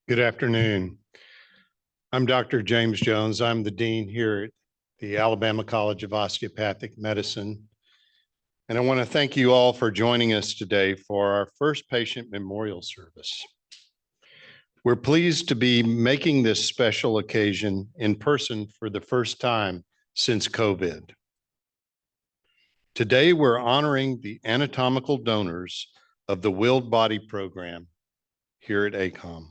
Good afternoon. I'm Dr. James Jones. I'm the dean here at the Alabama College of Osteopathic Medicine. And I want to thank you all for joining us today for our first patient memorial service. We're pleased to be making this special occasion in person for the first time since COVID. Today, we're honoring the anatomical donors of the Willed Body Program here at ACOM.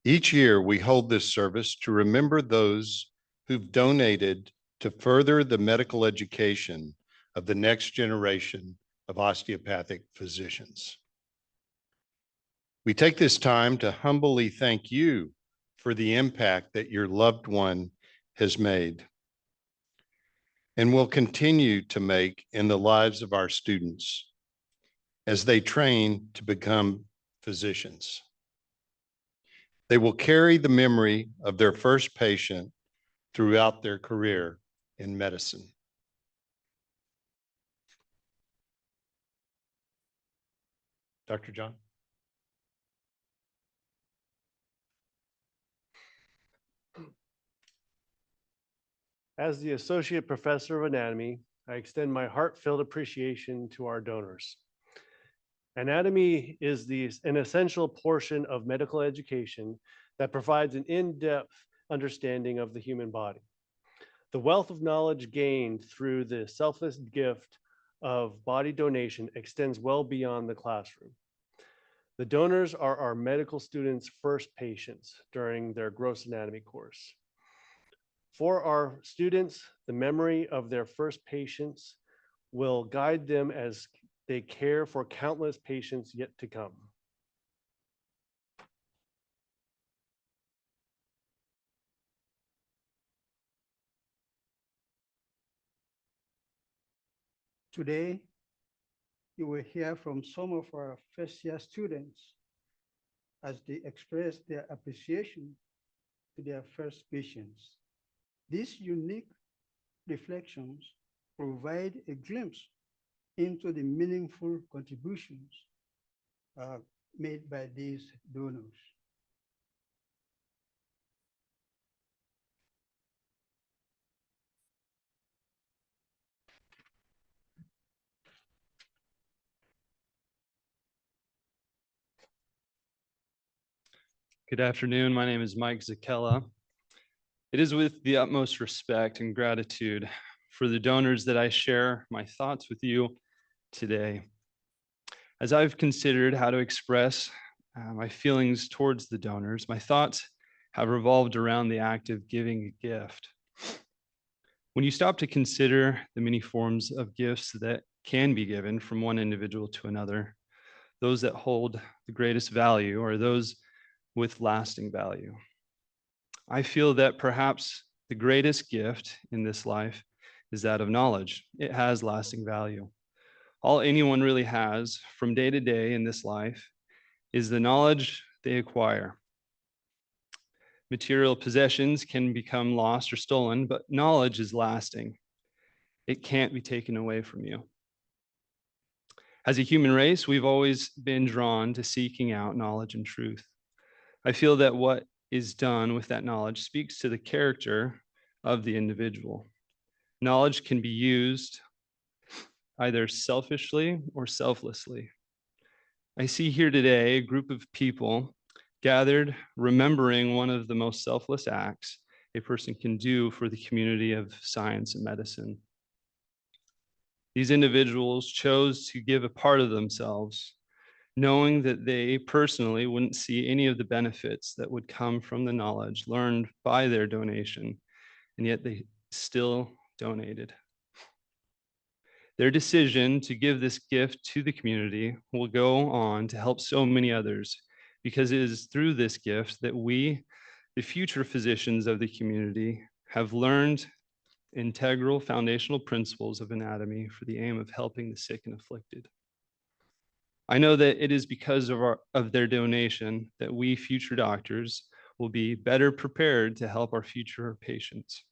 Each year, we hold this service to remember those who've donated to further the medical education of the next generation of osteopathic physicians. We take this time to humbly thank you for the impact that your loved one has made and will continue to make in the lives of our students as they train to become physicians. They will carry the memory of their first patient throughout their career in medicine. Dr. John? As the Associate Professor of Anatomy, I extend my heartfelt appreciation to our donors. Anatomy is an essential portion of medical education that provides an in-depth understanding of the human body. The wealth of knowledge gained through the selfless gift of body donation extends well beyond the classroom. The donors are our medical students' first patients during their gross anatomy course. For our students, the memory of their first patients will guide them as they care for countless patients yet to come. Today, you will hear from some of our first-year students as they express their appreciation to their first patients. These unique reflections provide a glimpse into the meaningful contributions made by these donors. Good afternoon. My name is Mike Zakella. It is with the utmost respect and gratitude for the donors that I share my thoughts with you today. As I've considered how to express my feelings towards the donors, my thoughts have revolved around the act of giving a gift. When you stop to consider the many forms of gifts that can be given from one individual to another, those that hold the greatest value are those with lasting value. I feel that perhaps the greatest gift in this life is that of knowledge. It has lasting value. All anyone really has from day to day in this life is the knowledge they acquire. Material possessions can become lost or stolen, but knowledge is lasting. It can't be taken away from you. As a human race, we've always been drawn to seeking out knowledge and truth. I feel that what is done with that knowledge speaks to the character of the individual. Knowledge can be used either selfishly or selflessly. I see here today a group of people gathered remembering one of the most selfless acts a person can do for the community of science and medicine. These individuals chose to give a part of themselves, knowing that they personally wouldn't see any of the benefits that would come from the knowledge learned by their donation, and yet they still donated. Their decision to give this gift to the community will go on to help so many others, because it is through this gift that we, the future physicians of the community, have learned integral foundational principles of anatomy for the aim of helping the sick and afflicted. I know that it is because of their donation that we future doctors will be better prepared to help our future patients.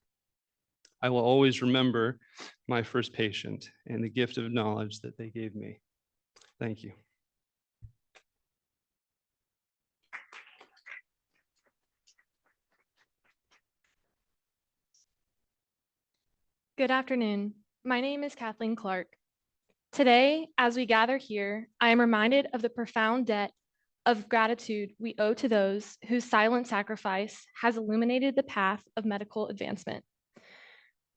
I will always remember my first patient and the gift of knowledge that they gave me. Thank you. Good afternoon. My name is Kathleen Clark. Today, as we gather here, I am reminded of the profound debt of gratitude we owe to those whose silent sacrifice has illuminated the path of medical advancement.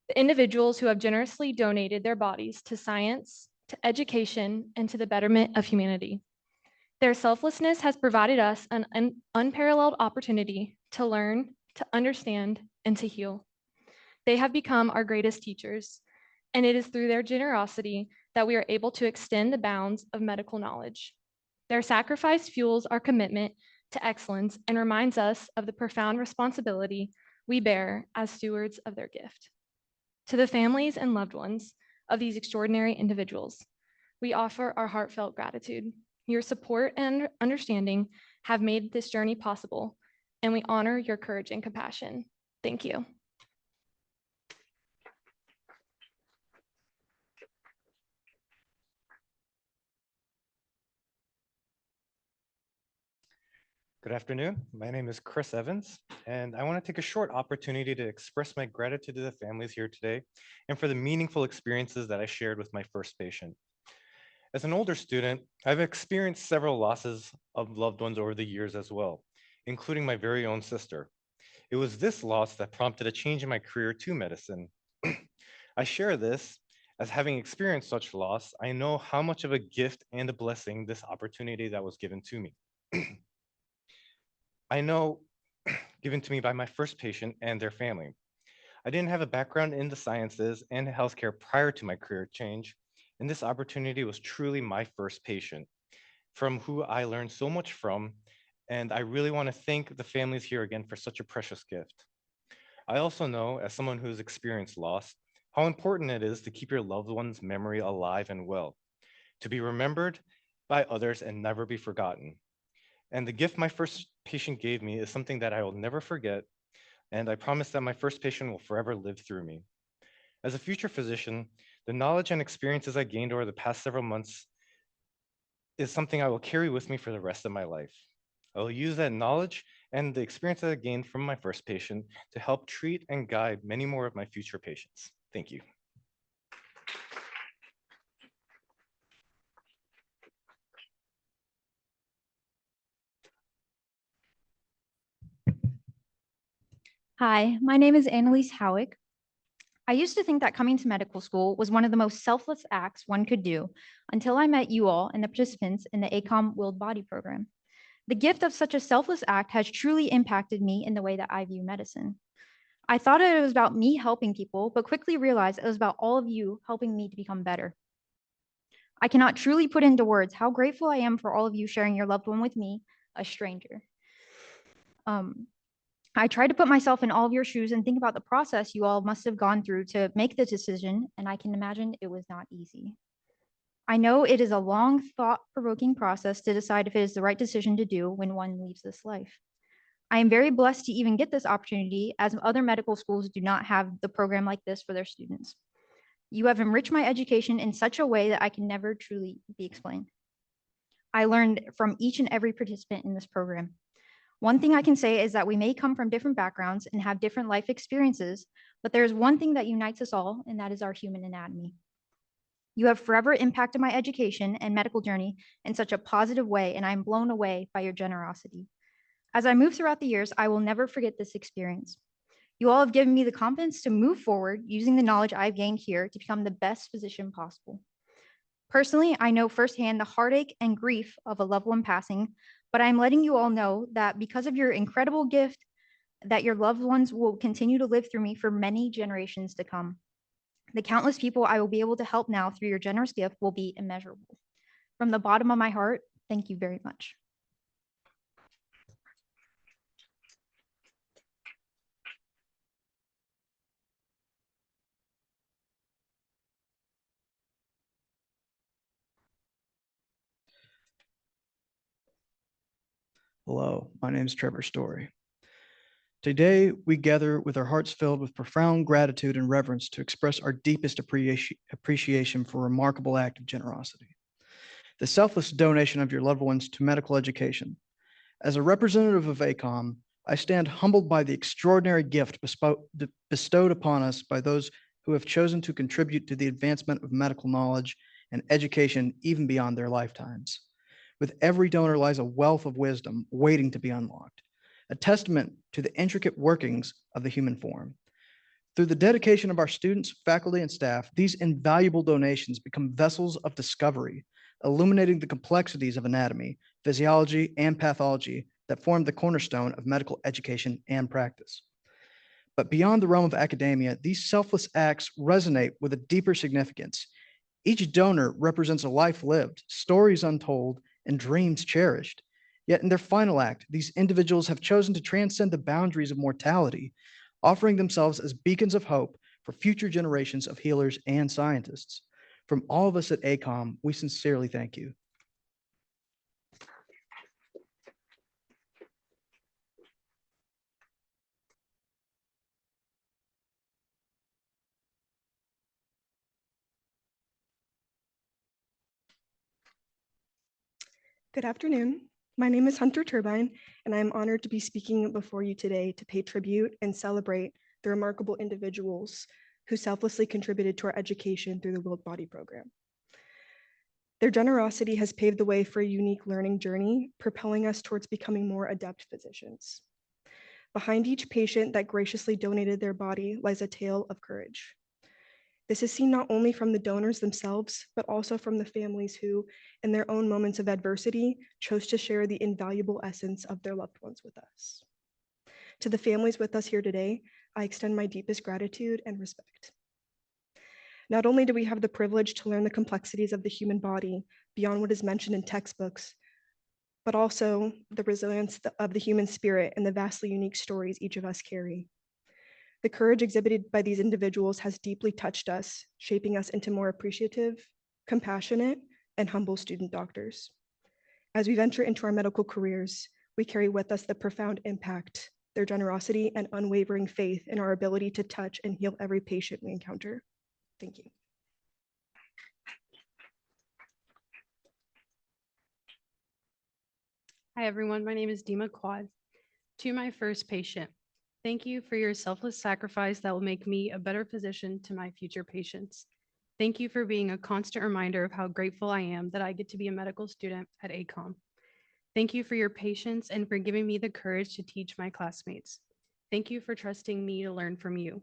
The individuals who have generously donated their bodies to science, to education, and to the betterment of humanity. Their selflessness has provided us an unparalleled opportunity to learn, to understand, and to heal. They have become our greatest teachers, and it is through their generosity that we are able to extend the bounds of medical knowledge. Their sacrifice fuels our commitment to excellence and reminds us of the profound responsibility we bear as stewards of their gift. To the families and loved ones of these extraordinary individuals, we offer our heartfelt gratitude. Your support and understanding have made this journey possible, and we honor your courage and compassion. Thank you. Good afternoon. My name is Chris Evans, and I want to take a short opportunity to express my gratitude to the families here today and for the meaningful experiences that I shared with my first patient. As an older student, I've experienced several losses of loved ones over the years as well, including my very own sister. It was this loss that prompted a change in my career to medicine. I share this as having experienced such loss, I know how much of a gift and a blessing this opportunity that was given to me. I know given to me by my first patient and their family. I didn't have a background in the sciences and healthcare prior to my career change, and this opportunity was truly my first patient, from who I learned so much from, and I really want to thank the families here again for such a precious gift. I also know, as someone who's experienced loss, how important it is to keep your loved one's memory alive and well, to be remembered by others and never be forgotten. And the gift my first patient gave me is something that I will never forget, and I promise that my first patient will forever live through me. As a future physician, the knowledge and experiences I gained over the past several months is something I will carry with me for the rest of my life. I will use that knowledge and the experience that I gained from my first patient to help treat and guide many more of my future patients. Thank you. Hi, my name is Annalise Howick. I used to think that coming to medical school was one of the most selfless acts one could do until I met you all and the participants in the ACOM Willed Body program. The gift of such a selfless act has truly impacted me in the way that I view medicine. I thought it was about me helping people, but quickly realized it was about all of you helping me to become better. I cannot truly put into words how grateful I am for all of you sharing your loved one with me, a stranger. I try to put myself in all of your shoes and think about the process you all must have gone through to make the decision, and I can imagine it was not easy. I know it is a long, thought-provoking process to decide if it is the right decision to do when one leaves this life. I am very blessed to even get this opportunity, as other medical schools do not have the program like this for their students. You have enriched my education in such a way that I can never truly be explained. I learned from each and every participant in this program. One thing I can say is that we may come from different backgrounds and have different life experiences, but there is one thing that unites us all, and that is our human anatomy. You have forever impacted my education and medical journey in such a positive way, and I am blown away by your generosity. As I move throughout the years, I will never forget this experience. You all have given me the confidence to move forward using the knowledge I've gained here to become the best physician possible. Personally, I know firsthand the heartache and grief of a loved one passing, but I'm letting you all know that because of your incredible gift, that your loved ones will continue to live through me for many generations to come. The countless people I will be able to help now through your generous gift will be immeasurable. From the bottom of my heart, thank you very much. Hello, my name is Trevor Story. Today, we gather with our hearts filled with profound gratitude and reverence to express our deepest appreciation for a remarkable act of generosity. The selfless donation of your loved ones to medical education. As a representative of ACOM, I stand humbled by the extraordinary gift bestowed upon us by those who have chosen to contribute to the advancement of medical knowledge and education even beyond their lifetimes. With every donor lies a wealth of wisdom waiting to be unlocked, a testament to the intricate workings of the human form. Through the dedication of our students, faculty, and staff, these invaluable donations become vessels of discovery, illuminating the complexities of anatomy, physiology, and pathology that form the cornerstone of medical education and practice. But beyond the realm of academia, these selfless acts resonate with a deeper significance. Each donor represents a life lived, stories untold, and dreams cherished. Yet in their final act, these individuals have chosen to transcend the boundaries of mortality, offering themselves as beacons of hope for future generations of healers and scientists. From all of us at ACOM, we sincerely thank you. Good afternoon. My name is Hunter Turbine, and I am honored to be speaking before you today to pay tribute and celebrate the remarkable individuals who selflessly contributed to our education through the Willed Body Program. Their generosity has paved the way for a unique learning journey, propelling us towards becoming more adept physicians. Behind each patient that graciously donated their body lies a tale of courage. This is seen not only from the donors themselves, but also from the families who, in their own moments of adversity, chose to share the invaluable essence of their loved ones with us. To the families with us here today, I extend my deepest gratitude and respect. Not only do we have the privilege to learn the complexities of the human body beyond what is mentioned in textbooks, but also the resilience of the human spirit and the vastly unique stories each of us carry. The courage exhibited by these individuals has deeply touched us, shaping us into more appreciative, compassionate, and humble student doctors. As we venture into our medical careers, we carry with us the profound impact, their generosity, and unwavering faith in our ability to touch and heal every patient we encounter. Thank you. Hi, everyone. My name is Dima Quad. To my first patient, thank you for your selfless sacrifice that will make me a better physician to my future patients. Thank you for being a constant reminder of how grateful I am that I get to be a medical student at ACOM. Thank you for your patience and for giving me the courage to teach my classmates. Thank you for trusting me to learn from you.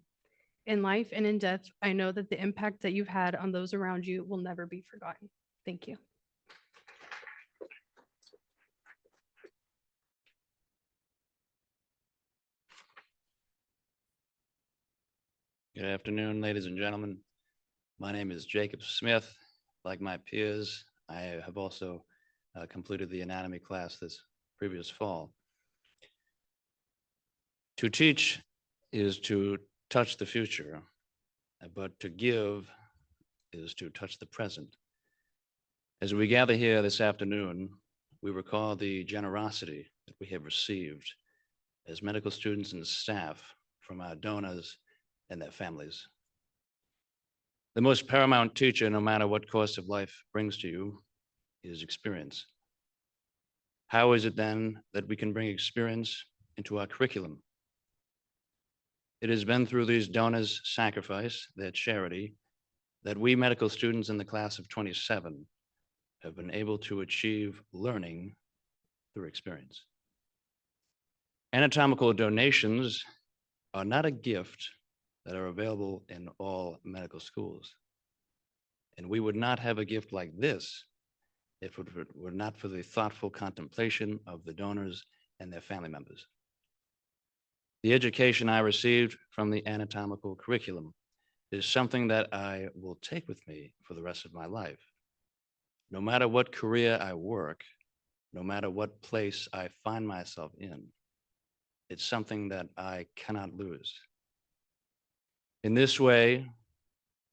In life and in death, I know that the impact that you've had on those around you will never be forgotten. Thank you. Good afternoon, ladies and gentlemen. My name is Jacob Smith. Like my peers, I have also completed the anatomy class this previous fall. To teach is to touch the future, but to give is to touch the present. As we gather here this afternoon, we recall the generosity that we have received as medical students and staff from our donors and their families. The most paramount teacher, no matter what course of life brings to you, is experience. How is it then that we can bring experience into our curriculum? It has been through these donors' sacrifice, their charity, that we medical students in the class of 27 have been able to achieve learning through experience. Anatomical donations are not a gift that are available in all medical schools. And we would not have a gift like this if it were not for the thoughtful contemplation of the donors and their family members. The education I received from the anatomical curriculum is something that I will take with me for the rest of my life. No matter what career I work, no matter what place I find myself in, it's something that I cannot lose. In this way,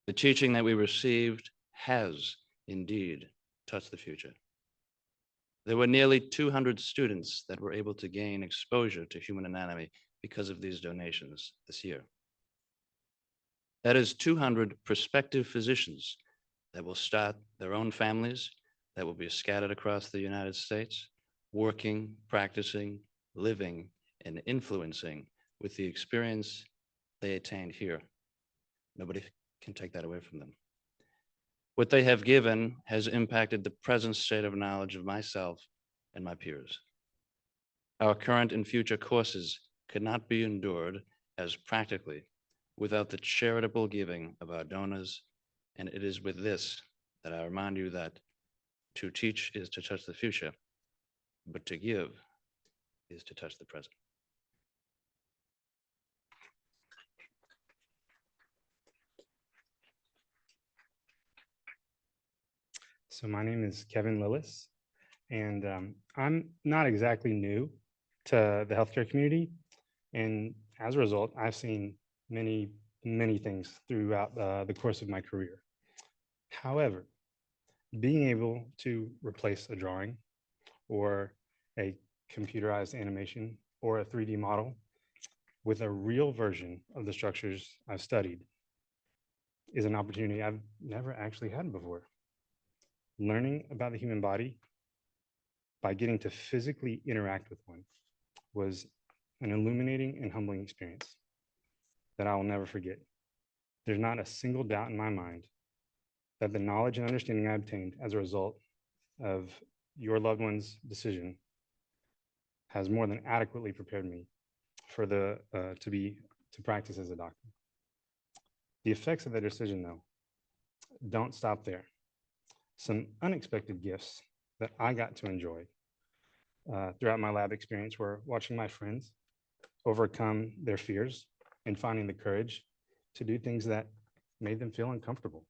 the teaching that we received has indeed touched the future. There were nearly 200 students that were able to gain exposure to human anatomy because of these donations this year. That is 200 prospective physicians that will start their own families, that will be scattered across the United States, working, practicing, living, and influencing with the experience they attained here. Nobody can take that away from them. What they have given has impacted the present state of knowledge of myself and my peers. Our current and future courses could not be endured as practically without the charitable giving of our donors, and it is with this that I remind you that to teach is to touch the future, but to give is to touch the present. So my name is Kevin Lillis, and I'm not exactly new to the healthcare community. And as a result, I've seen many, many things throughout the course of my career. However, being able to replace a drawing or a computerized animation or a 3D model with a real version of the structures I've studied is an opportunity I've never actually had before. Learning about the human body by getting to physically interact with one was an illuminating and humbling experience that I will never forget. There's not a single doubt in my mind that the knowledge and understanding I obtained as a result of your loved one's decision has more than adequately prepared me for to practice as a doctor. The effects of that decision, though, don't stop there. Some unexpected gifts that I got to enjoy throughout my lab experience were watching my friends overcome their fears and finding the courage to do things that made them feel uncomfortable.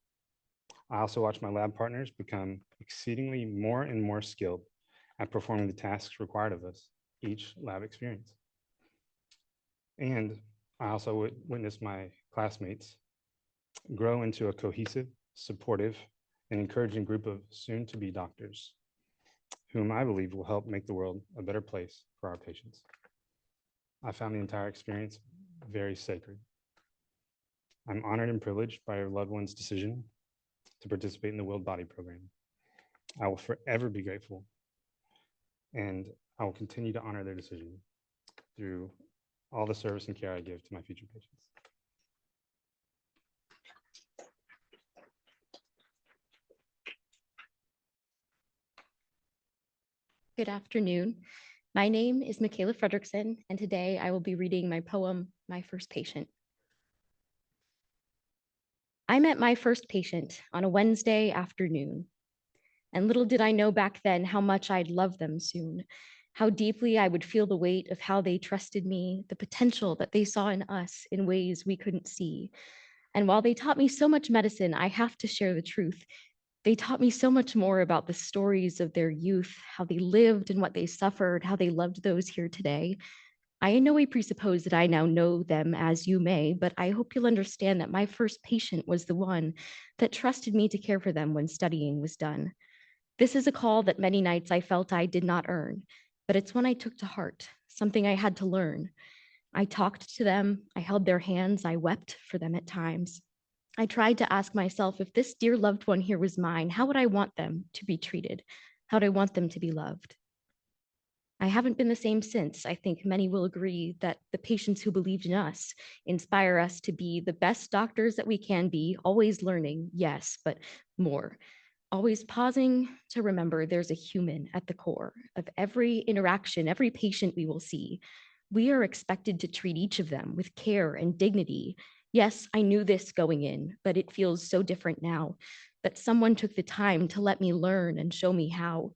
I also watched my lab partners become exceedingly more and more skilled at performing the tasks required of us each lab experience. And I also witnessed my classmates grow into a cohesive, supportive, and encouraging group of soon-to-be doctors, whom I believe will help make the world a better place for our patients. I found the entire experience very sacred. I'm honored and privileged by your loved one's decision to participate in the Willed Body program. I will forever be grateful, and I will continue to honor their decision through all the service and care I give to my future patients. Good afternoon. My name is Michaela Fredrickson, and today I will be reading my poem, My First Patient. I met my first patient on a Wednesday afternoon, and little did I know back then how much I'd love them soon, how deeply I would feel the weight of how they trusted me, the potential that they saw in us in ways we couldn't see. And while they taught me so much medicine, I have to share the truth. They taught me so much more about the stories of their youth, how they lived and what they suffered, how they loved those here today. I in no way presuppose that I now know them as you may, but I hope you'll understand that my first patient was the one that trusted me to care for them when studying was done. This is a call that many nights I felt I did not earn, but it's one I took to heart, something I had to learn. I talked to them, I held their hands, I wept for them at times. I tried to ask myself, if this dear loved one here was mine, how would I want them to be treated? How would I want them to be loved? I haven't been the same since. I think many will agree that the patients who believed in us inspire us to be the best doctors that we can be, always learning, yes, but more. Always pausing to remember there's a human at the core of every interaction, every patient we will see. We are expected to treat each of them with care and dignity. Yes, I knew this going in, but it feels so different now that someone took the time to let me learn and show me how.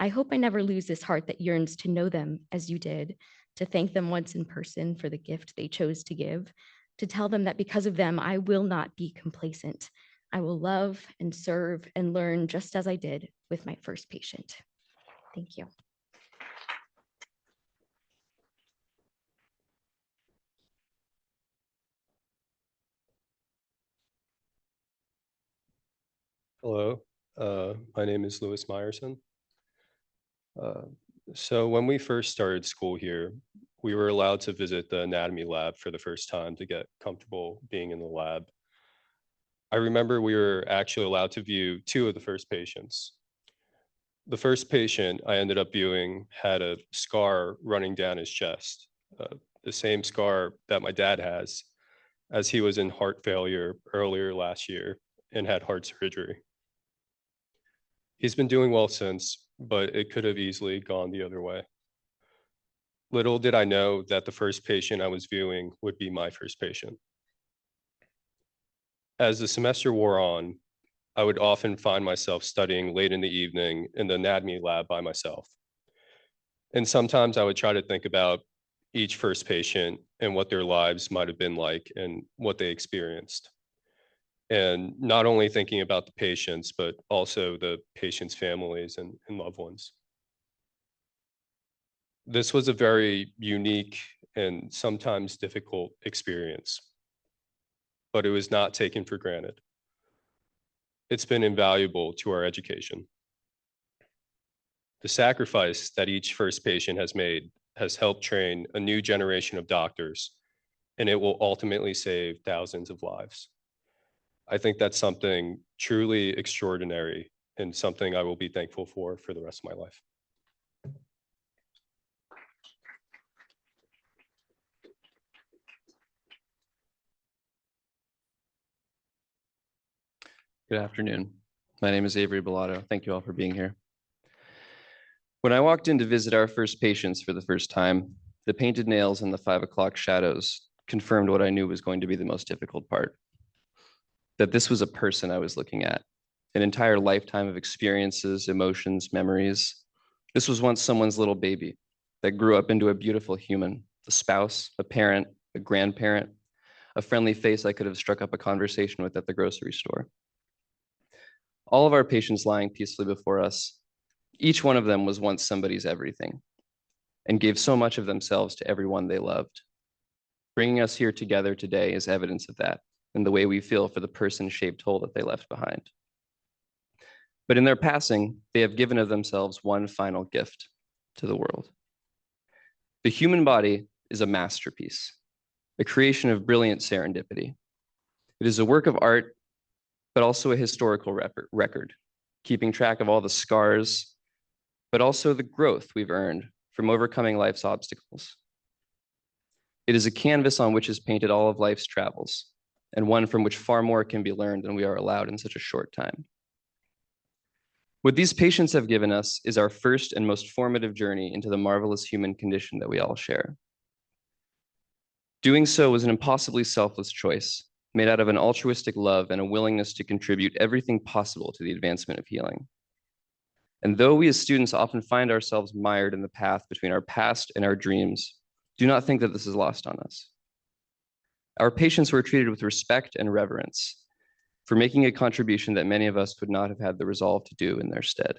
I hope I never lose this heart that yearns to know them as you did, to thank them once in person for the gift they chose to give, to tell them that because of them, I will not be complacent. I will love and serve and learn just as I did with my first patient. Thank you. Hello, my name is Louis Meyerson. So when we first started school here, we were allowed to visit the anatomy lab for the first time to get comfortable being in the lab. I remember we were actually allowed to view two of the first patients. The first patient I ended up viewing had a scar running down his chest, the same scar that my dad has. as he was in heart failure earlier last year and had heart surgery. He's been doing well since, but it could have easily gone the other way. Little did I know that the first patient I was viewing would be my first patient. As the semester wore on, I would often find myself studying late in the evening in the anatomy lab by myself. And sometimes I would try to think about each first patient and what their lives might have been like and what they experienced. And not only thinking about the patients, but also the patients' families and loved ones. This was a very unique and sometimes difficult experience, but it was not taken for granted. It's been invaluable to our education. The sacrifice that each first patient has made has helped train a new generation of doctors, and it will ultimately save thousands of lives. I think that's something truly extraordinary and something I will be thankful for the rest of my life. Good afternoon. My name is Avery Bellato. Thank you all for being here. When I walked in to visit our first patients for the first time, the painted nails and the 5 o'clock shadows confirmed what I knew was going to be the most difficult part. That this was a person I was looking at, an entire lifetime of experiences, emotions, memories. This was once someone's little baby that grew up into a beautiful human, a spouse, a parent, a grandparent, a friendly face I could have struck up a conversation with at the grocery store. All of our patients lying peacefully before us, each one of them was once somebody's everything and gave so much of themselves to everyone they loved. Bringing us here together today is evidence of that and the way we feel for the person-shaped hole that they left behind. But in their passing, they have given of themselves one final gift to the world. The human body is a masterpiece, a creation of brilliant serendipity. It is a work of art, but also a historical record, keeping track of all the scars, but also the growth we've earned from overcoming life's obstacles. It is a canvas on which is painted all of life's travels, and one from which far more can be learned than we are allowed in such a short time. What these patients have given us is our first and most formative journey into the marvelous human condition that we all share. Doing so was an impossibly selfless choice, made out of an altruistic love and a willingness to contribute everything possible to the advancement of healing. And though we as students often find ourselves mired in the path between our past and our dreams, do not think that this is lost on us. Our patients were treated with respect and reverence for making a contribution that many of us would not have had the resolve to do in their stead.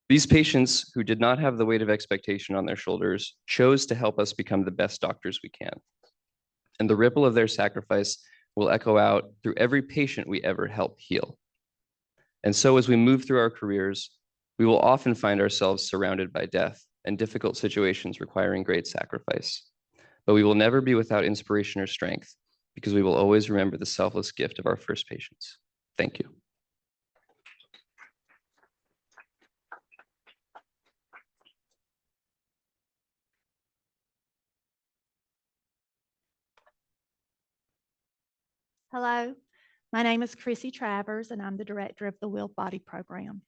These patients who did not have the weight of expectation on their shoulders chose to help us become the best doctors we can. And the ripple of their sacrifice will echo out through every patient we ever help heal. And so as we move through our careers, we will often find ourselves surrounded by death and difficult situations requiring great sacrifice. But we will never be without inspiration or strength because we will always remember the selfless gift of our first patients. Thank you. Hello, my name is Chrissy Travers, and I'm the director of the Willed Body Program.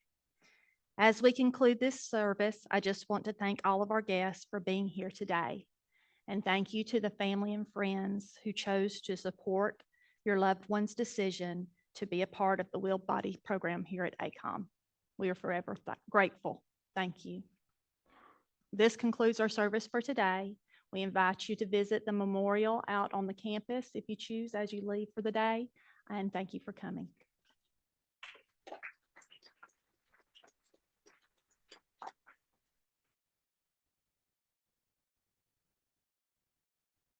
As we conclude this service, I just want to thank all of our guests for being here today. And thank you to the family and friends who chose to support your loved one's decision to be a part of the Willed Body Program here at ACOM. We are forever grateful. Thank you. This concludes our service for today. We invite you to visit the memorial out on the campus if you choose as you leave for the day, and thank you for coming.